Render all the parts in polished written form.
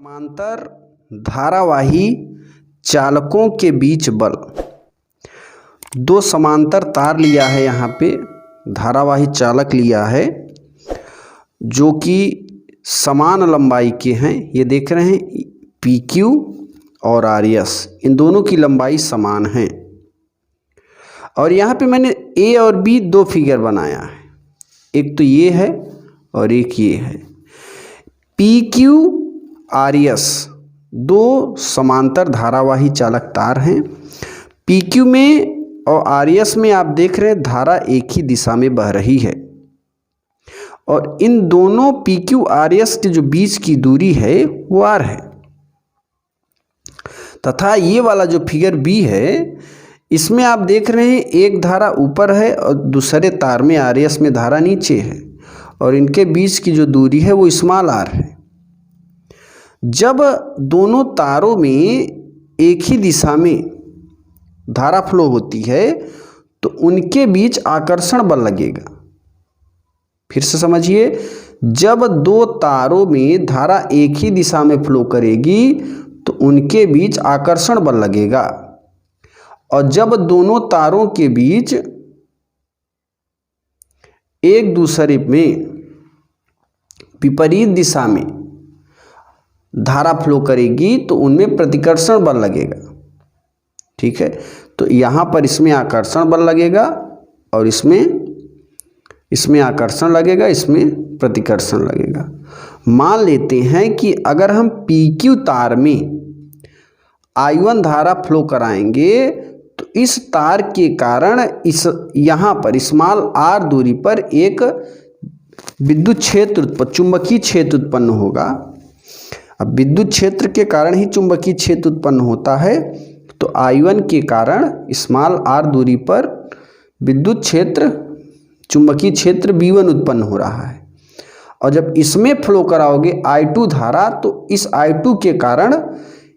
समांतर धारावाही चालकों के बीच बल। दो समांतर तार लिया है, यहाँ पे धारावाही चालक लिया है जो कि समान लंबाई के हैं। ये देख रहे हैं PQ और RS, इन दोनों की लंबाई समान है। और यहाँ पे मैंने A और B दो फिगर बनाया है, एक तो ये है और एक ये है। PQ RS दो समांतर धारावाही चालक तार हैं। PQ में और RS में आप देख रहे हैं धारा एक ही दिशा में बह रही है और इन दोनों PQ RS के जो बीच की दूरी है वो R है। तथा ये वाला जो फिगर B है, इसमें आप देख रहे हैं एक धारा ऊपर है और दूसरे तार में RS में धारा नीचे है और इनके बीच की जो दूरी है वो स्मॉल r है। जब दोनों तारों में एक ही दिशा में धारा फ्लो होती है तो उनके बीच आकर्षण बल लगेगा। फिर से समझिए, जब दो तारों में धारा एक ही दिशा में फ्लो करेगी तो उनके बीच आकर्षण बल लगेगा और जब दोनों तारों के बीच एक दूसरे में विपरीत दिशा में धारा फ्लो करेगी तो उनमें प्रतिकर्षण बल लगेगा। ठीक है, तो यहाँ पर इसमें आकर्षण बल लगेगा और इसमें आकर्षण लगेगा, इसमें प्रतिकर्षण लगेगा। मान लेते हैं कि अगर हम PQ तार में I1 धारा फ्लो कराएंगे तो इस तार के कारण इस यहाँ पर स्मॉल r दूरी पर एक विद्युत क्षेत्र, चुंबकीय क्षेत्र उत्पन्न होगा। अब विद्युत क्षेत्र के कारण ही चुंबकीय क्षेत्र उत्पन्न होता है, तो I1 के कारण स्मॉल r दूरी पर विद्युत क्षेत्र, चुंबकीय क्षेत्र V1 उत्पन्न हो रहा है। और जब इसमें फ्लो कराओगे I2 धारा तो इस I2 के कारण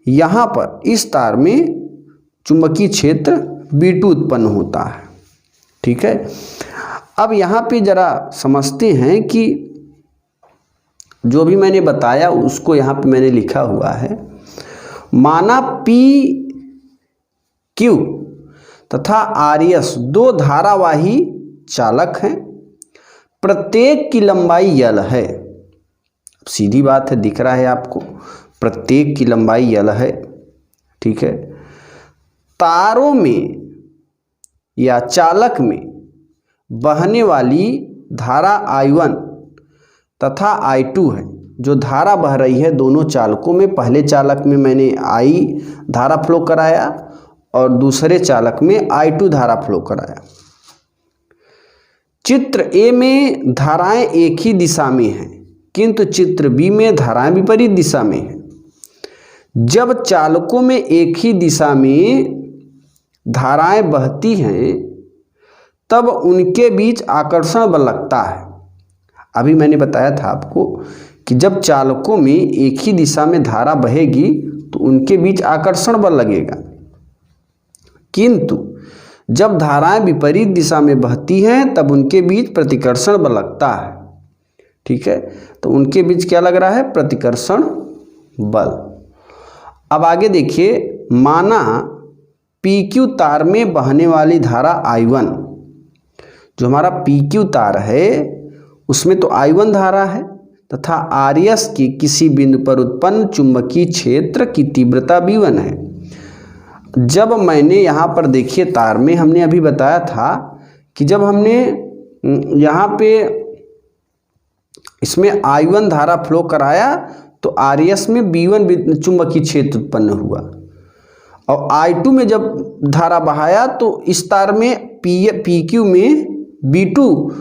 यहाँ पर इस तार में चुंबकीय क्षेत्र V2 उत्पन्न होता है। ठीक है, अब यहाँ पे जरा समझते हैं कि जो भी मैंने बताया उसको यहाँ पे मैंने लिखा हुआ है। माना PQ तथा RS दो धारावाही चालक हैं, प्रत्येक की लंबाई L है। सीधी बात है, दिख रहा है आपको, प्रत्येक की लंबाई L है। ठीक है, तारों में या चालक में बहने वाली धारा I1 तथा I2 है। जो धारा बह रही है दोनों चालकों में, पहले चालक में मैंने I धारा फ्लो कराया और दूसरे चालक में I2 धारा फ्लो कराया। चित्र A में धाराएं एक ही दिशा में हैं, किंतु चित्र B में धाराएं विपरीत दिशा में हैं। जब चालकों में एक ही दिशा में धाराएं बहती हैं तब उनके बीच आकर्षण बल लगता है। अभी मैंने बताया था आपको कि जब चालकों में एक ही दिशा में धारा बहेगी तो उनके बीच आकर्षण बल लगेगा, किंतु जब धाराएं विपरीत दिशा में बहती हैं तब उनके बीच प्रतिकर्षण बल लगता है। ठीक है, तो उनके बीच क्या लग रहा है? प्रतिकर्षण बल। अब आगे देखिए, माना PQ तार में बहने वाली धारा I1, जो हमारा PQ तार है उसमें तो I1 धारा है तथा RS के किसी बिंदु पर उत्पन्न चुंबकीय क्षेत्र की तीव्रता V1 है। जब मैंने यहाँ पर देखिए तार में हमने अभी बताया था कि जब हमने यहाँ पे इसमें I1 धारा फ्लो कराया तो RS में V1 चुंबकीय क्षेत्र उत्पन्न हुआ और I2 में जब धारा बहाया तो इस तार में PQ में V2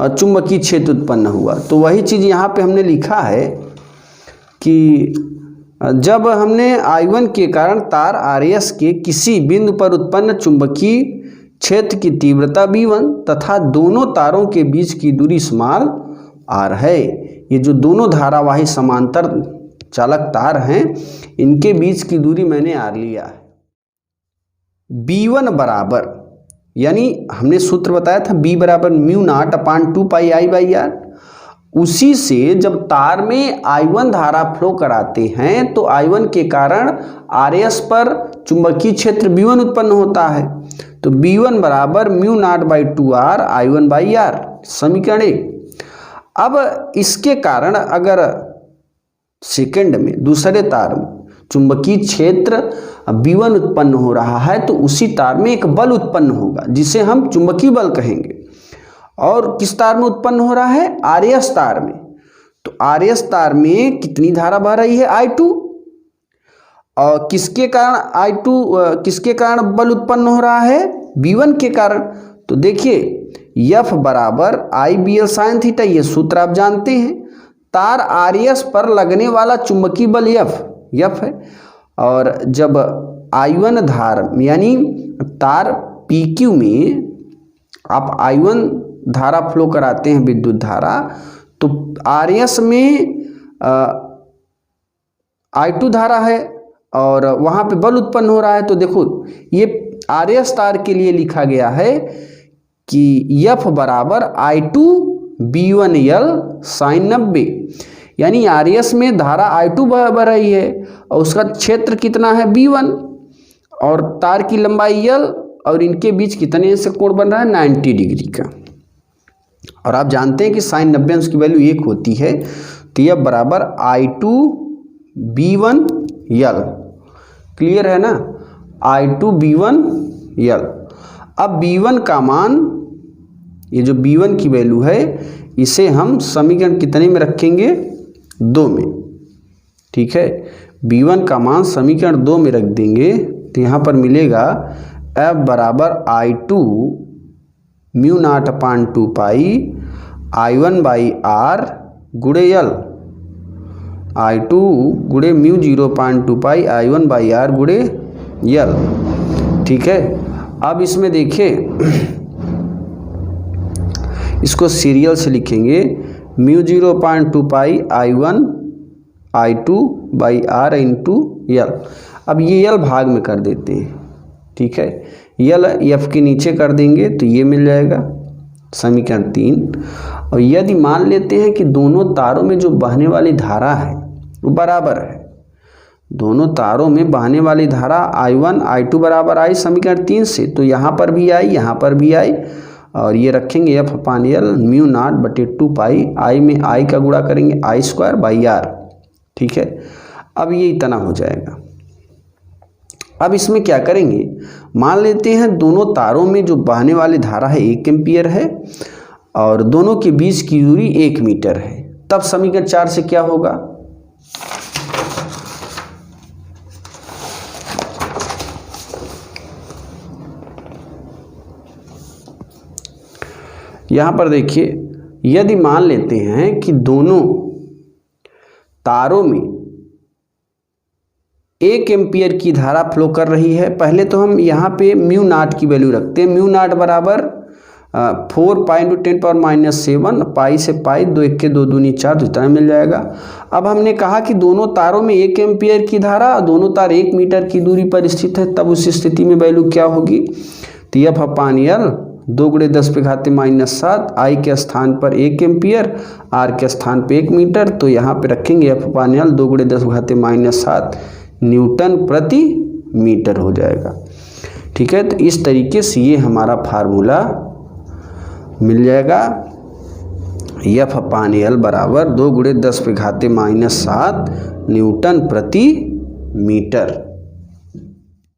चुंबकीय क्षेत्र उत्पन्न हुआ। तो वही चीज़ यहाँ पे हमने लिखा है कि जब हमने I1 के कारण तार RS के किसी बिंदु पर उत्पन्न चुंबकीय क्षेत्र की तीव्रता V1 तथा दोनों तारों के बीच की दूरी स्मॉल r है। ये जो दोनों धारावाही समांतर चालक तार हैं इनके बीच की दूरी मैंने r लिया है। B1 बराबर, यानी हमने सूत्र बताया था B बराबर μ0/2 पाई I/r उसी से जब तार में I1 धारा फ्लो कराते हैं तो I1 के कारण RS पर चुंबकीय क्षेत्र B1 उत्पन्न होता है। तो B1 बराबर mu naught by 2R I1 by R, समीकरण 1। अब इसके कारण अगर सेकंड में दूसरे तार में चुंबकीय क्षेत्र B1 उत्पन्न हो रहा है तो उसी तार में एक बल उत्पन्न होगा जिसे हम चुंबकीय बल कहेंगे। और किस तार में उत्पन्न हो रहा है? RS तार में। तो RS तार में कितनी धारा बह रही है? I2। और किसके कारण बल उत्पन्न हो रहा है? B1 के कारण। तो देखिए F बराबर IBL साइन थीटा, ये सूत्र आप जानते हैं। तार RS पर लगने वाला चुंबकीय बल F है। और जब I1 धार यानी तार PQ में आप I1 धारा फ्लो कराते हैं, विद्युत धारा, तो RS में I2 धारा है और वहाँ पे बल उत्पन्न हो रहा है। तो देखो ये RS तार के लिए लिखा गया है कि F बराबर I2 B1L साइन 90, यानी RS में धारा I2 बह रही है और उसका क्षेत्र कितना है? B1, और तार की लंबाई L, और इनके बीच कितने से कोण बन रहा है? 90 डिग्री का। और आप जानते हैं कि साइन 90 अंश की वैल्यू 1 होती है। तो F बराबर I2 B1L, क्लियर है ना? I2 B1L। अब B1 का मान, ये जो B1 की वैल्यू है, इसे हम समीकरण कितने में रखेंगे? 2 में। ठीक है, B1 का मान समीकरण 2 में रख देंगे तो यहाँ पर मिलेगा F बराबर I2 mu naught upon 2 pi I1 by R गुड़े L, I2 गुड़े mu 0.2 pi I1 by R गुड़े L। ठीक है, अब इसमें देखिए इसको सीरियल से लिखेंगे, mu 0.2 pi I2 by R into L। अब ये L भाग में कर देते हैं। ठीक है, L F के नीचे कर देंगे तो ये मिल जाएगा समीकरण 3। और यदि मान लेते हैं कि दोनों तारों में जो बहने वाली धारा है वो बराबर है, दोनों तारों में बहने वाली धारा I1 I2 बराबर आई समीकरण 3 से, तो यहाँ पर भी आई, यहाँ पर भी आई, और ये रखेंगे F अपान L म्यू नॉट बटे 2 पाई, I में I का गुणा करेंगे I स्क्वायर बाई R। ठीक है, अब ये इतना हो जाएगा। अब इसमें क्या करेंगे, मान लेते हैं दोनों तारों में जो बहने वाली धारा है 1 एम्पियर है और दोनों के बीच की दूरी 1 मीटर है। तब समीकरण 4 से क्या होगा? यहाँ पर देखिए, यदि मान लेते हैं कि दोनों तारों में 1 एम्पियर की धारा फ्लो कर रही है, पहले तो हम यहाँ पे म्यू नॉट की वैल्यू रखते हैं। म्यू नॉट बराबर 4 पाई इंटू 10 पावर -7, पाई से पाई, 2 1 के 2 दूनी 4, तो इतना मिल जाएगा। अब हमने कहा कि दोनों तारों में 1 एम्पियर की धारा, दोनों तार 1 मीटर की दूरी पर स्थित है, तब उस स्थिति में वैल्यू क्या होगी? तो F अपान L 2 गुणे 10 पे घाते -7, I के स्थान पर 1 एम्पियर, R के स्थान पे 1 मीटर, तो यहाँ पे रखेंगे F अपान L 2 गुणे 10 पे घाते -7 न्यूटन प्रति मीटर हो जाएगा। ठीक है, तो इस तरीके से ये हमारा फार्मूला मिल जाएगा। F अपान L बराबर 2 गुणे 10 पे घाते -7 न्यूटन प्रति मीटर।